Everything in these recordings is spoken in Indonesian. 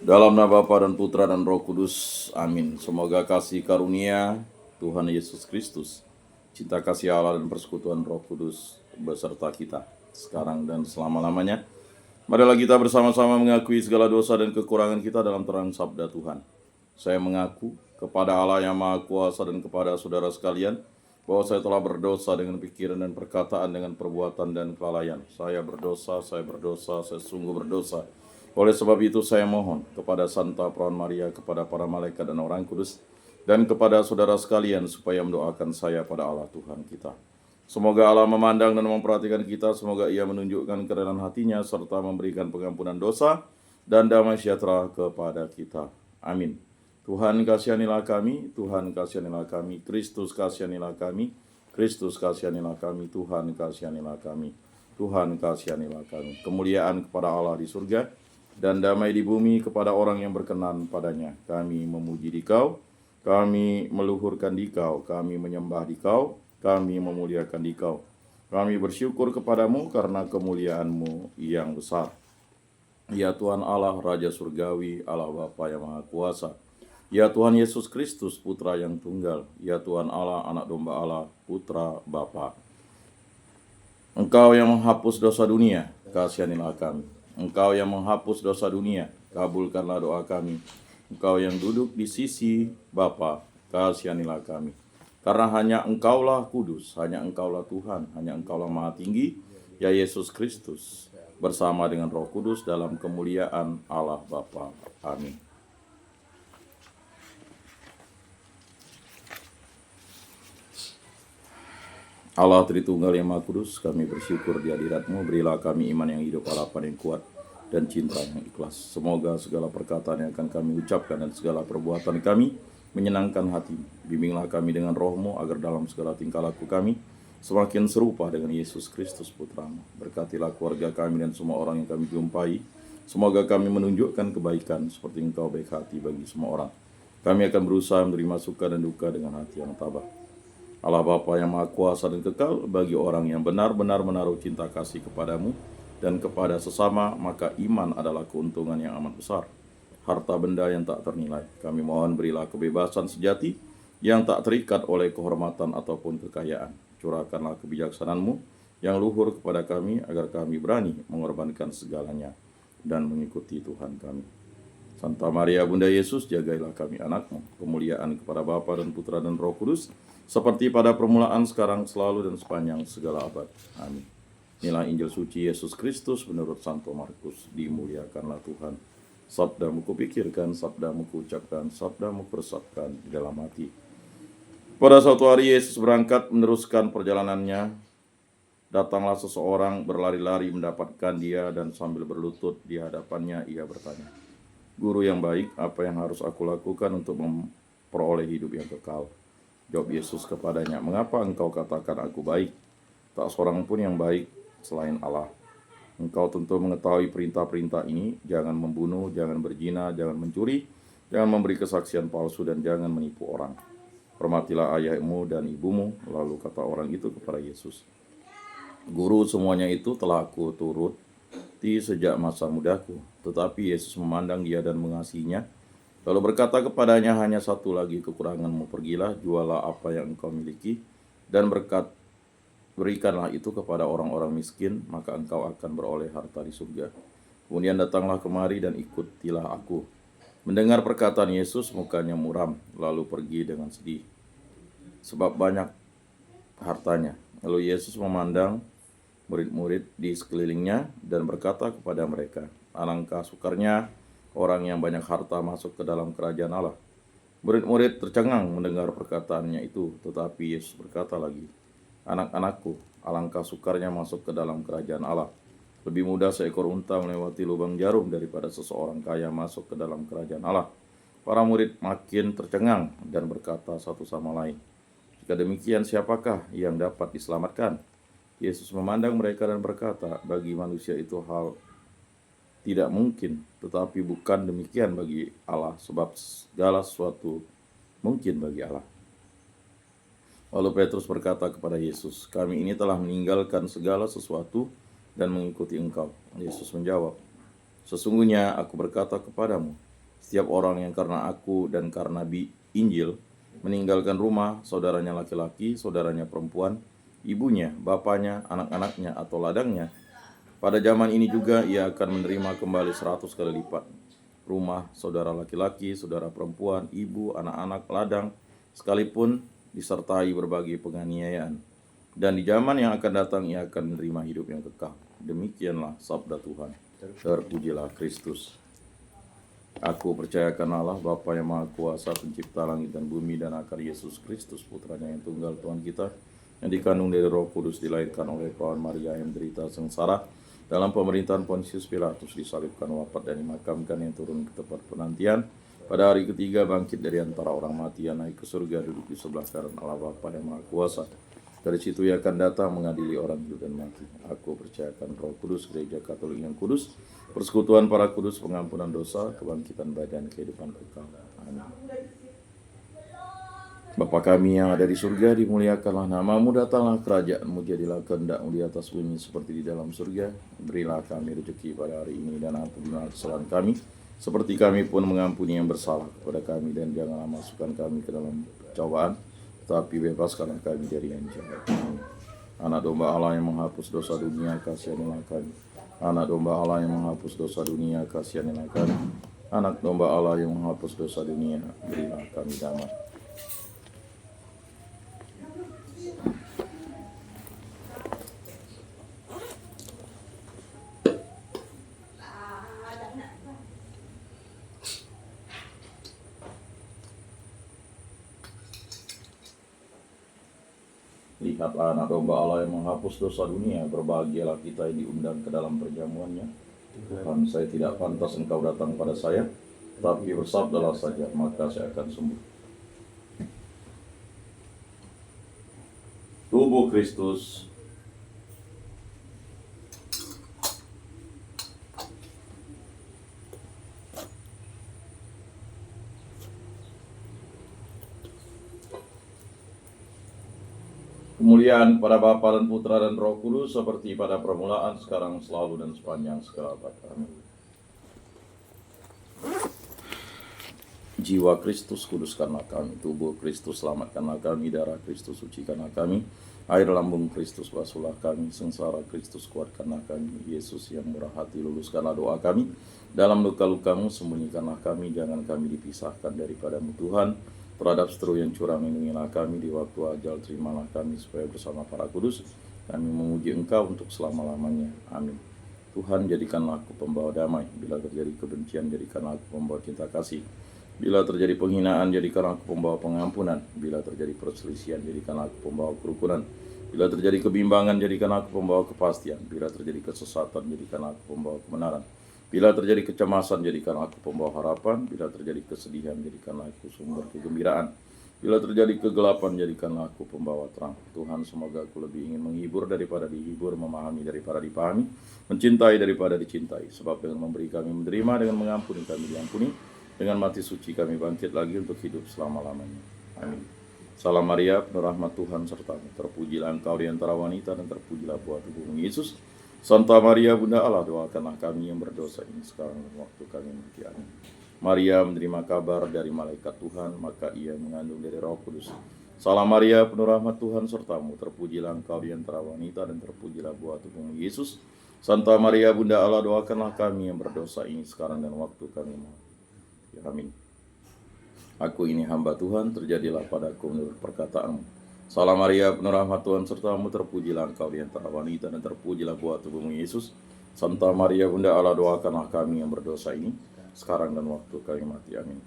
Dalam nama Bapa dan Putra dan Roh Kudus, amin. Semoga kasih karunia Tuhan Yesus Kristus, cinta kasih Allah dan persekutuan Roh Kudus beserta kita sekarang dan selama-lamanya. Marilah kita bersama-sama mengakui segala dosa dan kekurangan kita dalam terang sabda Tuhan. Saya mengaku kepada Allah yang Maha Kuasa dan kepada saudara sekalian bahwa saya telah berdosa dengan pikiran dan perkataan, dengan perbuatan dan kelalaian. Saya berdosa, saya sungguh berdosa. Oleh sebab itu saya mohon kepada Santa Perawan Maria, kepada para malaikat dan orang kudus, dan kepada saudara sekalian supaya mendoakan saya pada Allah Tuhan kita. Semoga Allah memandang dan memperhatikan kita, semoga Ia menunjukkan kerelaan hatinya, serta memberikan pengampunan dosa dan damai sejahtera kepada kita. Amin. Tuhan kasihanilah kami, Tuhan kasihanilah kami, Kristus kasihanilah kami, Kristus kasihanilah kami, Tuhan kasihanilah kami, Tuhan kasihanilah kami. Kemuliaan kepada Allah di surga, dan damai di bumi kepada orang yang berkenan padanya. Kami memuji Dikau, kami meluhurkan Dikau, kami menyembah Dikau, kami memuliakan Dikau. Kami bersyukur kepadamu karena kemuliaan-Mu yang besar. Ya Tuhan Allah, Raja Surgawi, Allah Bapa yang Maha Kuasa. Ya Tuhan Yesus Kristus, Putra yang tunggal. Ya Tuhan Allah, Anak Domba Allah, Putra Bapa. Engkau yang menghapus dosa dunia, kasihanilah kami. Engkau yang menghapus dosa dunia, kabulkanlah doa kami. Engkau yang duduk di sisi Bapa, kasihanilah kami. Karena hanya Engkaulah kudus, hanya Engkaulah Tuhan, hanya Engkaulah Maha Tinggi, ya Yesus Kristus, bersama dengan Roh Kudus dalam kemuliaan Allah Bapa. Amin. Allah Tritunggal yang Maha Kudus, kami bersyukur di hadirat-Mu, berilah kami iman yang hidup, harapan yang kuat, dan cinta yang ikhlas. Semoga segala perkataan yang akan kami ucapkan dan segala perbuatan kami menyenangkan hati. Bimbinglah kami dengan Roh-Mu agar dalam segala tingkah laku kami semakin serupa dengan Yesus Kristus Putra-Mu. Berkatilah keluarga kami dan semua orang yang kami jumpai. Semoga kami menunjukkan kebaikan seperti Engkau baik hati bagi semua orang. Kami akan berusaha menerima suka dan duka dengan hati yang tabah. Allah Bapa yang Maha Kuasa dan kekal, bagi orang yang benar-benar menaruh cinta kasih kepadamu dan kepada sesama, maka iman adalah keuntungan yang amat besar, harta benda yang tak ternilai. Kami mohon berilah kebebasan sejati yang tak terikat oleh kehormatan ataupun kekayaan. Curahkanlah kebijaksanaan-Mu yang luhur kepada kami, agar kami berani mengorbankan segalanya dan mengikuti Tuhan kami. Santa Maria Bunda Yesus, jagailah kami anak-Mu. Kemuliaan kepada Bapa dan Putra dan Roh Kudus, seperti pada permulaan, sekarang, selalu, dan sepanjang segala abad. Amin. Inilah Injil suci Yesus Kristus menurut Santo Markus. Dimuliakanlah Tuhan. Sabda-Mu kupikirkan, Sabda-Mu kuucapkan, Sabda-Mu kuresapkan di dalam hati. Pada suatu hari Yesus berangkat meneruskan perjalanannya. Datanglah seseorang berlari-lari mendapatkan dia, dan sambil berlutut di hadapannya ia bertanya, "Guru yang baik, apa yang harus aku lakukan untuk memperoleh hidup yang kekal?" Jawab Yesus kepadanya, "Mengapa engkau katakan aku baik? Tak seorang pun yang baik selain Allah. Engkau tentu mengetahui perintah-perintah ini, jangan membunuh, jangan berzina, jangan mencuri, jangan memberi kesaksian palsu, dan jangan menipu orang. Hormatilah ayahmu dan ibumu." Lalu kata orang itu kepada Yesus, "Guru, semuanya itu telah aku turuti sejak masa mudaku." Tetapi Yesus memandang dia dan mengasihinya, lalu berkata kepadanya, "Hanya satu lagi kekuranganmu, pergilah, jualah apa yang engkau miliki, dan berikanlah itu kepada orang-orang miskin, maka engkau akan beroleh harta di surga. Kemudian datanglah kemari dan ikutilah aku." Mendengar perkataan Yesus, mukanya muram, lalu pergi dengan sedih, sebab banyak hartanya. Lalu Yesus memandang murid-murid di sekelilingnya dan berkata kepada mereka, "Alangkah sukarnya orang yang banyak harta masuk ke dalam kerajaan Allah." Murid-murid tercengang mendengar perkataannya itu, tetapi Yesus berkata lagi, "Anak-anakku, alangkah sukarnya masuk ke dalam kerajaan Allah. Lebih mudah seekor unta melewati lubang jarum daripada seseorang kaya masuk ke dalam kerajaan Allah." Para murid makin tercengang dan berkata satu sama lain, "Jika demikian, siapakah yang dapat diselamatkan?" Yesus memandang mereka dan berkata, "Bagi manusia itu hal tidak mungkin, tetapi bukan demikian bagi Allah, sebab segala sesuatu mungkin bagi Allah." Lalu Petrus berkata kepada Yesus, "Kami ini telah meninggalkan segala sesuatu dan mengikuti Engkau." Yesus menjawab, "Sesungguhnya aku berkata kepadamu, Setiap orang yang karena aku dan karena Injil meninggalkan rumah, saudaranya laki-laki, saudaranya perempuan, ibunya, bapaknya, anak-anaknya, atau ladangnya, pada zaman ini juga ia akan menerima kembali 100 kali lipat. Rumah, saudara laki-laki, saudara perempuan, ibu, anak-anak, ladang, sekalipun disertai berbagai penganiayaan. Dan di zaman yang akan datang ia akan menerima hidup yang kekal. Demikianlah sabda Tuhan. Terpujilah Kristus. Aku percayakan Allah, Bapa yang Maha Kuasa, pencipta langit dan bumi, dan akan Yesus Kristus, putranya yang tunggal Tuhan kita, yang dikandung dari Roh Kudus, dilahirkan oleh Perawan Maria, yang menderita sengsara dalam pemerintahan Pontius Pilatus, disalibkan, wafat, dan dimakamkan, yang turun ke tempat penantian. Pada hari ketiga bangkit dari antara orang mati, yang naik ke surga, duduk di sebelah kanan Allah Bapa yang Maha Kuasa. Dari situ ia akan datang mengadili orang hidup dan mati. Aku percayakan Roh Kudus, Gereja Katolik yang kudus, persekutuan para kudus, pengampunan dosa, kebangkitan badan, kehidupan kekal. Amin. Bapa kami yang ada di surga, dimuliakanlah namamu, datanglah kerajaanmu, jadilah kehendakmu di atas bumi seperti di dalam surga. Berilah kami rezeki pada hari ini, dan ampunilah kesalahan kami, seperti kami pun mengampuni yang bersalah kepada kami, dan janganlah masukkan kami ke dalam pencobaan, tapi bebaskanlah kami dari yang jahat. Anak domba Allah yang menghapus dosa dunia, kasihanilah kami. Anak domba Allah yang menghapus dosa dunia, kasihanilah kami. Anak domba Allah yang menghapus dosa dunia, berilah kami damai. Lihatlah anak domba Allah yang menghapus dosa dunia, berbahagialah kita yang diundang ke dalam perjamuannya. Tuhan, saya tidak pantas engkau datang pada saya, tapi bersabdalah saja, maka saya akan sembuh. Tubuh Kristus. Kemuliaan kepada Bapa dan Putra dan Roh Kudus, seperti pada permulaan, sekarang, selalu, dan sepanjang segala abad. Amin. Jiwa Kristus kuduskanlah kami, tubuh Kristus selamatkanlah kami, darah Kristus sucikanlah kami, air lambung Kristus basuhlah kami, sengsara Kristus kuatkanlah kami. Yesus yang murah hati, luluskanlah doa kami, dalam luka-lukamu sembunyikanlah kami, jangan kami dipisahkan daripadamu Tuhan. Terhadap seteru yang curang, lindungilah kami, di waktu ajal terimalah kami, supaya bersama para kudus kami memuji Engkau untuk selama-lamanya. Amin. Tuhan, jadikanlah aku pembawa damai. Bila terjadi kebencian, jadikanlah aku pembawa cinta kasih. Bila terjadi penghinaan, jadikanlah aku pembawa pengampunan. Bila terjadi perselisihan, jadikanlah aku pembawa kerukunan. Bila terjadi kebimbangan, jadikanlah aku pembawa kepastian. Bila terjadi kesesatan, jadikanlah aku pembawa kebenaran. Bila terjadi kecemasan, jadikanlah aku pembawa harapan. Bila terjadi kesedihan, jadikanlah aku sumber kegembiraan. Bila terjadi kegelapan, jadikanlah aku pembawa terang. Tuhan, semoga aku lebih ingin menghibur daripada dihibur, memahami daripada dipahami, mencintai daripada dicintai. Sebab dengan memberi kami menerima, dengan mengampuni kami diampuni, dengan mati suci kami bangkit lagi untuk hidup selama-lamanya. Amin. Salam Maria, penuh rahmat Tuhan sertamu. Terpujilah engkau di antara wanita, dan terpujilah buah tubuhmu Yesus. Santa Maria Bunda Allah, doakanlah kami yang berdosa ini sekarang dan waktu kami mati. Amin. Maria menerima kabar dari malaikat Tuhan, maka ia mengandung dari Roh Kudus. Salam Maria, penuh rahmat Tuhan sertamu. Terpujilah engkau di antara wanita, dan terpujilah buah tubuhmu Yesus. Santa Maria Bunda Allah, doakanlah kami yang berdosa ini sekarang dan waktu kami mati. Amin. Aku ini hamba Tuhan, terjadilah padaku menurut perkataanmu. Salam Maria, penuh rahmat Tuhan sertamu, terpujilah engkau di antara wanita, dan terpujilah buah tubuhmu Yesus. Santa Maria Bunda Allah, doakanlah kami yang berdosa ini sekarang dan waktu kami mati. Amin.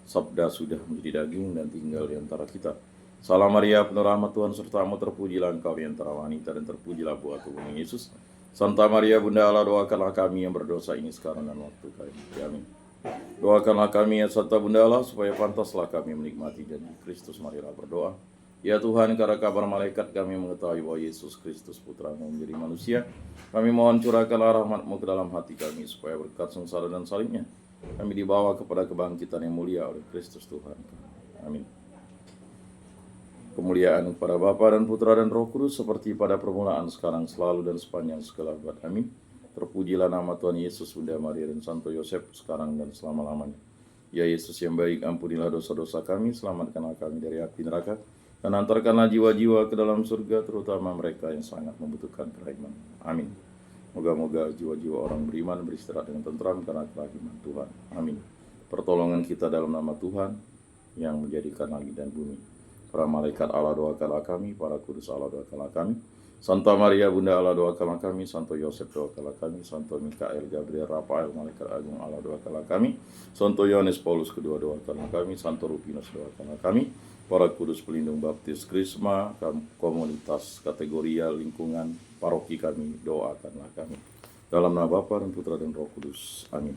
Sabda sudah menjadi daging dan tinggal di antara kita. Salam Maria, penuh rahmat Tuhan sertamu, terpujilah engkau di antara wanita, dan terpujilah buah tubuhmu Yesus. Santa Maria Bunda Allah, doakanlah kami yang berdosa ini sekarang dan waktu kami mati. Amin. Doakanlah kami ya Santa Bunda Allah, supaya pantaslah kami menikmati janji Kristus. Marilah berdoa. Ya Tuhan, karena kabar malaikat kami mengetahui bahwa Yesus Kristus Putra-Mu menjadi manusia, kami mohon curahkanlah rahmat-Mu ke dalam hati kami, supaya berkat sengsara dan salibnya kami dibawa kepada kebangkitan yang mulia oleh Kristus Tuhan. Amin. Kemuliaan kepada Bapa dan Putra dan Roh Kudus, seperti pada permulaan, sekarang, selalu, dan sepanjang segala abad. Amin. Terpujilah nama Tuhan Yesus, Bunda Maria, dan Santo Yosef, sekarang dan selama-lamanya. Ya Yesus yang baik, ampunilah dosa-dosa kami, selamatkanlah kami dari api neraka, dan antarkanlah jiwa-jiwa ke dalam surga, terutama mereka yang sangat membutuhkan kerahiman. Amin. Moga-moga jiwa-jiwa orang beriman beristirahat dengan tentram karena kerahiman Tuhan. Amin. Pertolongan kita dalam nama Tuhan yang menjadikan langit dan bumi. Para malaikat Allah doakanlah kami, para kudus Allah doakanlah kami. Santa Maria Bunda Allah doakanlah kami, Santo Yosef doakanlah kami, Santo Mikael, Gabriel, Rafael, Malaikat Agung Allah doakanlah kami, Santo Yohanes Paulus kedua doakanlah kami, Santo Rufinus doakanlah kami, para kudus pelindung baptis Krisma, komunitas kategoria lingkungan paroki kami doakanlah kami. Dalam nama Bapa dan Putra dan Roh Kudus. Amin.